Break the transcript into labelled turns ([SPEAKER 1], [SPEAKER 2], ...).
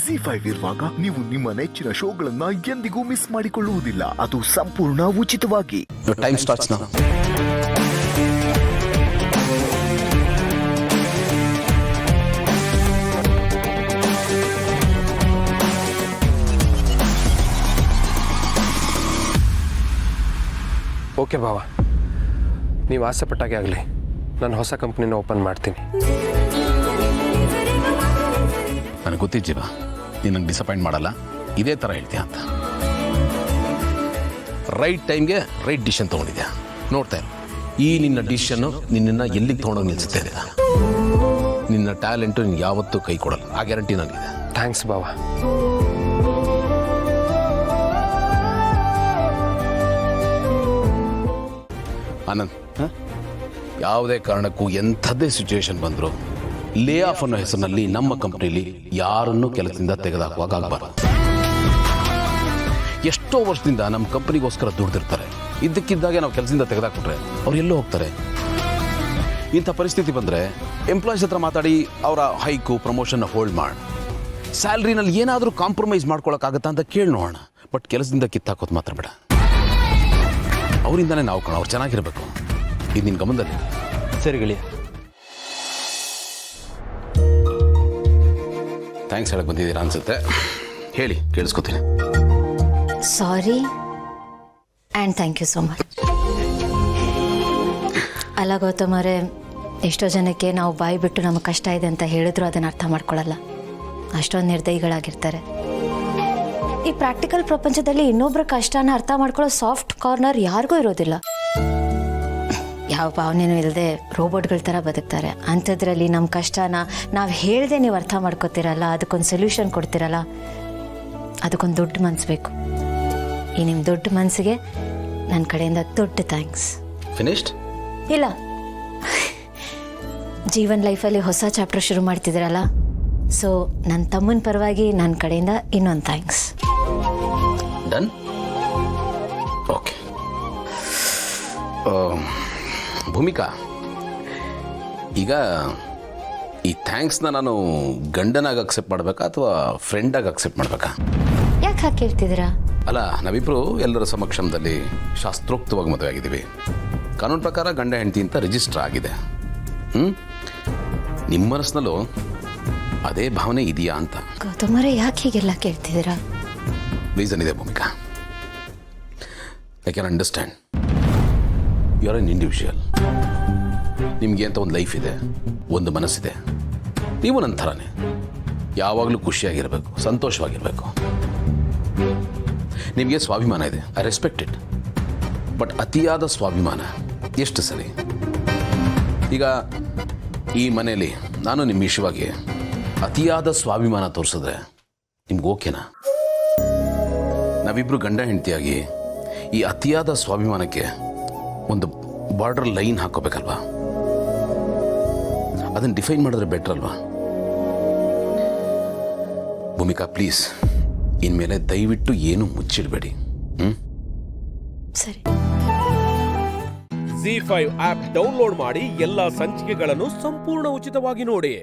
[SPEAKER 1] ZEE5 ಇರುವಾಗ ನೀವು ನಿಮ್ಮ ನೆಚ್ಚಿನ ಶೋಗಳನ್ನ ಎಂದಿಗೂ ಮಿಸ್ ಮಾಡಿಕೊಳ್ಳುವುದಿಲ್ಲ. ಅದು ಸಂಪೂರ್ಣ ಉಚಿತವಾಗಿ.
[SPEAKER 2] Time starts now.
[SPEAKER 3] ಓಕೆ ಭಾವ, ನೀವು ಆಸೆ ಪಟ್ಟಾಗೆ ಆಗಲಿ, ನಾನು ಹೊಸ ಕಂಪ್ನಿನ ಓಪನ್ ಮಾಡ್ತೀನಿ.
[SPEAKER 2] ನನಗೆ ಗೊತ್ತಿದ್ದು ಜೀವ, ನೀನು ಡಿಸಪಾಯಿಂಟ್ ಮಾಡಲ್ಲ, ಇದೇ ಥರ ಹೇಳ್ತೀಯ ಅಂತ. ರೈಟ್ ಟೈಮ್ಗೆ ರೈಟ್ ಡಿಸಿಷನ್ ತೊಗೊಂಡಿದ್ಯಾ. ನೋಡ್ತಾ ಇರು, ಈ ನಿನ್ನ ಡಿಸಿಷನ್ನು ನಿನ್ನನ್ನು ಎಲ್ಲಿಗೆ ತೊಗೊಂಡೋಗಿ ನಿಲ್ಲಿಸುತ್ತೆ ಇಲ್ಲ. ನಿನ್ನ ಟ್ಯಾಲೆಂಟು ನೀನು ಯಾವತ್ತೂ ಕೈ ಕೊಡಲ್ಲ, ಆ ಗ್ಯಾರಂಟಿ ನನಗಿದೆ.
[SPEAKER 3] ಥ್ಯಾಂಕ್ಸ್ ಭಾವ.
[SPEAKER 2] ಆನಂದ್, ಯಾವುದೇ ಕಾರಣಕ್ಕೂ ಎಂಥದ್ದೇ ಸಿಚುವೇಶನ್ ಬಂದರೂ ಲೇ ಆಫ್ ಅನ್ನೋ ಹೆಸರಿನಲ್ಲಿ ನಮ್ಮ ಕಂಪ್ನಿಲಿ ಯಾರನ್ನೂ ಕೆಲಸದಿಂದ ತೆಗೆದುಹಾಕುವಾಗ ಆಗಬಾರ್ದು. ಎಷ್ಟೋ ವರ್ಷದಿಂದ ನಮ್ಮ ಕಂಪ್ನಿಗೋಸ್ಕರ ದುಡ್ದಿರ್ತಾರೆ, ಇದ್ದಕ್ಕಿದ್ದಾಗೆ ನಾವು ಕೆಲಸದಿಂದ ತೆಗೆದುಹಾಕ್ಬಿಟ್ರೆ ಅವ್ರು ಎಲ್ಲೋ ಹೋಗ್ತಾರೆ. ಇಂಥ ಪರಿಸ್ಥಿತಿ ಬಂದರೆ ಎಂಪ್ಲಾಯೀಸ್ ಹತ್ರ ಮಾತಾಡಿ ಅವರ ಹೈಕು ಪ್ರಮೋಷನ್ನ ಹೋಲ್ಡ್ ಮಾಡಿ, ಸ್ಯಾಲ್ರಿನಲ್ಲಿ ಏನಾದರೂ ಕಾಂಪ್ರಮೈಸ್ ಮಾಡ್ಕೊಳಕ್ಕಾಗತ್ತಾ ಅಂತ ಕೇಳಿ ನೋಡೋಣ. ಬಟ್ ಕೆಲಸದಿಂದ ಕಿತ್ತಾಕೋದು ಮಾತ್ರ ಬೇಡ. ಅವರಿಂದನೇ ನಾವು ಅವ್ರು ಚೆನ್ನಾಗಿರ್ಬೇಕು. ಇದು ನಿನ್ನ ಗಮನದಲ್ಲಿ.
[SPEAKER 3] ಸರಿ ಗೆಳೆಯ.
[SPEAKER 2] ಥ್ಯಾಂಕ್ಸ್ ಹೇಳಕ್ಕೆ ಬಂದಿದ್ದೀರಾ ಅನ್ಸುತ್ತೆ. ಹೇಳಿ, ಕೇಳಿಸ್ಕೊತೀನಿ.
[SPEAKER 4] Sorry and thank you so much. ಅಲ್ಲ ಗೌತಮ್ ಅವರೇ, ಎಷ್ಟೋ ಜನಕ್ಕೆ ನಾವು ಬಾಯಿ ಬಿಟ್ಟು ನಮಗೆ ಕಷ್ಟ ಇದೆ ಅಂತ ಹೇಳಿದ್ರು ಅದನ್ನು ಅರ್ಥ ಮಾಡ್ಕೊಳ್ಳಲ್ಲ. ಅಷ್ಟೊಂದು ನಿರ್ದಯಿಗಳಾಗಿರ್ತಾರೆ. ಈ ಪ್ರಾಕ್ಟಿಕಲ್ ಪ್ರಪಂಚದಲ್ಲಿ ಇನ್ನೊಬ್ಬರ ಕಷ್ಟನ ಅರ್ಥ ಮಾಡ್ಕೊಳ್ಳೋ ಸಾಫ್ಟ್ ಕಾರ್ನರ್ ಯಾರಿಗೂ ಇರೋದಿಲ್ಲ. ಯಾವ ಭಾವನೆನೂ ಇಲ್ಲದೆ ರೋಬೋಟ್ಗಳ ಥರ ಬದುಕ್ತಾರೆ. ಅಂಥದ್ರಲ್ಲಿ ನಮ್ಮ ಕಷ್ಟನ ನಾವು ಹೇಳ್ದೆ ನೀವು ಅರ್ಥ ಮಾಡ್ಕೋತೀರಲ್ಲ, ಅದಕ್ಕೊಂದು ಸೊಲ್ಯೂಷನ್ ಕೊಡ್ತೀರಲ್ಲ, ಅದಕ್ಕೊಂದು ದೊಡ್ಡ ಮನಸ್ಸು ಬೇಕು. ಈ ನಿಮ್ಮ ದೊಡ್ಡ ಮನಸ್ಸಿಗೆ ನನ್ನ ಕಡೆಯಿಂದ ದೊಡ್ಡ ಥ್ಯಾಂಕ್ಸ್.
[SPEAKER 2] ಫಿನಿಶ್ಡ್?
[SPEAKER 4] ಇಲ್ಲ, ಜೀವನ್ ಲೈಫಲ್ಲಿ ಹೊಸ ಚಾಪ್ಟರ್ ಶುರು ಮಾಡ್ತಿದ್ದೀರಲ್ಲ, ಸೊ ನನ್ನ ತಮ್ಮನ ಪರವಾಗಿ ನನ್ನ ಕಡೆಯಿಂದ ಇನ್ನೊಂದು ಥ್ಯಾಂಕ್ಸ್.
[SPEAKER 2] ಡನ್? ಓಕೆ. ಭೂಮಿಕಾ, ಈಗ ಈ ಥ್ಯಾಂಕ್ಸ್ನ ನಾನು ಗಂಡನಾಗಿ ಅಕ್ಸೆಪ್ಟ್ ಮಾಡಬೇಕಾ ಅಥವಾ ಫ್ರೆಂಡಾಗಿ ಅಕ್ಸೆಪ್ಟ್ ಮಾಡಬೇಕಾ?
[SPEAKER 4] ಯಾಕೆ ಹಾಕಿ ಹೇಳ್ತಿದ್ದೀರಾ?
[SPEAKER 2] ಅಲ್ಲ, ನಾವಿಬ್ಬರು ಎಲ್ಲರ ಸಮಕ್ಷಮದಲ್ಲಿ ಶಾಸ್ತ್ರೋಕ್ತವಾಗಿ ಮದುವೆ ಆಗಿದ್ದೀವಿ. ಕಾನೂನು ಪ್ರಕಾರ ಗಂಡ ಹೆಂಡತಿ ಅಂತ ರಿಜಿಸ್ಟರ್ ಆಗಿದೆ. ನಿಮ್ಮ ಮನಸ್ಸಿನಲ್ಲೂ ಅದೇ ಭಾವನೆ ಇದೆಯಾ ಅಂತ.
[SPEAKER 4] ಗೌತಮರೇ, ಯಾಕೆ ಹೀಗೆಲ್ಲ ಕೇಳ್ತಿದ್ದೀರಾ?
[SPEAKER 2] ರೀಸನ್ ಇದೆ Bhoomika. I can understand. You are an individual. ನಿಮಗೆ ಅಂತ ಒಂದು ಲೈಫ್ ಇದೆ, ಒಂದು ಮನಸ್ಸಿದೆ. ನೀವು ನನ್ನ ಥರನೇ ಯಾವಾಗಲೂ ಖುಷಿಯಾಗಿರಬೇಕು, ಸಂತೋಷವಾಗಿರಬೇಕು. ನಿಮಗೆ ಸ್ವಾಭಿಮಾನ ಇದೆ, ಐ ರೆಸ್ಪೆಕ್ಟ್ ಇಟ್. ಬಟ್ ಅತಿಯಾದ ಸ್ವಾಭಿಮಾನ ಎಷ್ಟು ಸರಿ? ಈಗ ಈ ಮನೆಯಲ್ಲಿ ನಾನು ನಿಮ್ಮ ವಿಷಯವಾಗಿ ಅತಿಯಾದ ಸ್ವಾಭಿಮಾನ ತೋರಿಸಿದ್ರೆ ನಿಮ್ಗೆ ಓಕೆನಾ? ನಾವಿಬ್ಬರು ಗಂಡ ಹೆಂಡತಿಯಾಗಿ ಈ ಅತಿಯಾದ ಸ್ವಾಭಿಮಾನಕ್ಕೆ ಒಂದು ಬಾರ್ಡರ್ ಲೈನ್ ಹಾಕೋಬೇಕಲ್ವಾ? ಅದನ್ನು ಡಿಫೈನ್ ಮಾಡಿದ್ರೆ ಬೆಟರ್ ಅಲ್ವಾ? ಭೂಮಿಕಾ, ಪ್ಲೀಸ್, ಇನ್ಮೇಲೆ ದಯವಿಟ್ಟು ಏನು ಮುಚ್ಚಿಡಬೇಡಿ.
[SPEAKER 4] ಸರಿ.
[SPEAKER 5] ZEE5 ಆಪ್ ಡೌನ್ಲೋಡ್ ಮಾಡಿ ಎಲ್ಲಾ ಸಂಚಿಕೆಗಳನ್ನು ಸಂಪೂರ್ಣ ಉಚಿತವಾಗಿ ನೋಡಿ.